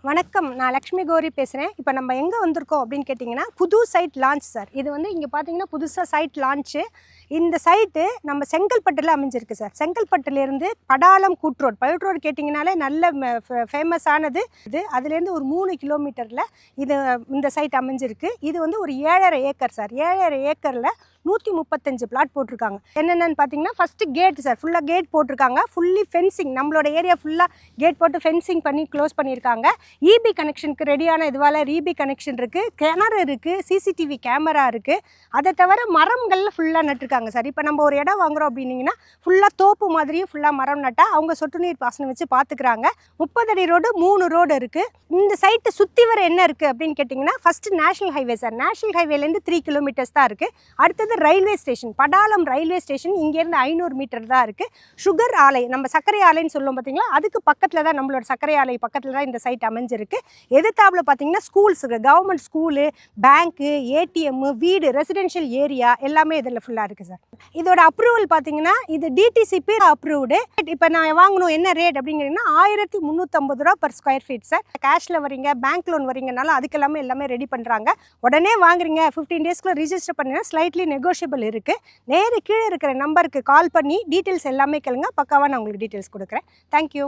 வணக்கம், நான் லக்ஷ்மி கௌரி பேசுகிறேன். இப்போ நம்ம எங்கே வந்திருக்கோம் அப்படின்னு கேட்டிங்கன்னா, புது சைட் லான்ச் சார். இது வந்து இங்கே பார்த்தீங்கன்னா புதுசாக சைட் லான்ச்சு. இந்த சைட்டு நம்ம செங்கல்பட்டில் அமைஞ்சிருக்கு சார். செங்கல்பட்டுலேருந்து படாலம் கூட்ரோட், பயோட்ரோடு கேட்டிங்கனாலே நல்ல ஃபேமஸானது இது. அதுலேருந்து ஒரு 3 கிலோமீட்டரில் இந்த சைட் அமைஞ்சிருக்கு. இது வந்து ஒரு 7.5 ஏக்கர் சார். 7.5 ஏக்கரில் 135 பிளாட் போட்டிருக்காங்க. என்னென்னு பார்த்தீங்கன்னா, ஃபஸ்ட்டு கேட் சார், ஃபுல்லாக கேட் போட்டிருக்காங்க. ஃபுல்லி ஃபென்சிங், நம்மளோட ஏரியா ஃபுல்லாக கேட் போட்டு ஃபென்சிங் பண்ணி க்ளோஸ் பண்ணியிருக்காங்க. இபி கனெக்ஷனுக்கு ரெடியான இதுவால் இபி கனெக்ஷன் இருக்குது, கிணறு இருக்குது, சிசிடிவி கேமரா இருக்குது. அதை தவிர மரங்கள்ல ஃபுல்லாக நட்டுருக்காங்க சார். இப்போ நம்ம ஒரு இடம் வாங்குகிறோம் அப்படின்னிங்கன்னா ஃபுல்லாக தோப்பு மாதிரியும் ஃபுல்லாக மரம் நட்டால் அவங்க சொட்டு நீர் பாசனம் வச்சு பார்த்துக்கிறாங்க. 30 அடி ரோடு, 3 ரோடு இருக்குது. இந்த சைட்டை சுற்றி வர என்ன இருக்குது அப்படின்னு கேட்டிங்கன்னா, first national highway sir. National ஹைவேலேருந்து 3 கிலோமீட்டர்ஸ் தான் இருக்குது. அடுத்தது railway station, Padalam railway station இங்கேருந்து 500 மீட்டர் தான் இருக்குது. சுகர் ஆலை, நம்ம சர்க்கரை ஆலைன்னு சொல்லுவோம் பார்த்தீங்களா, அதுக்கு பக்கத்தில் தான், நம்மளோட சர்க்கரை ஆலை பக்கத்தில் தான் இந்த சைட் அமைஞ்சிருக்கு. எதிர்த்தாப்புல பார்த்தீங்கன்னா ஸ்கூல்ஸ், கவர்மெண்ட் ஸ்கூலு, பேங்க்கு, ஏடிஎம், வீடு, ரெசிடென்ஷியல் ஏரியா எல்லாமே இதில் ஃபுல்லாக இருக்குது சார். இதோட அப்ரூவல் பார்த்தீங்கன்னா இது டிடிசிபி அப்ரூவ்டு. இப்போ நான் வாங்கணும் என்ன ரேட் அப்படிங்கிறீங்கன்னா 1350 ரூபா பர் ஸ்கொயர் ஃபீட் சார். கேஷில் வரீங்க, பேங்க் லோன் வரீங்கனால அதுக்கு எல்லாமே ரெடி பண்ணுறாங்க. உடனே வாங்குறீங்க, 15 டேஸ்க்குள்ள ரிஜிஸ்டர் பண்ணினா ஸ்லைட்லி நெகோஷியபிள் இருக்குது. நேரு கீழே இருக்கிற நம்பருக்கு கால் பண்ணி டீட்டெயில்ஸ் எல்லாமே கேளுங்க. பக்காவாக நான் உங்களுக்கு டீட்டெயில்ஸ் கொடுக்குறேன். தேங்க்யூ.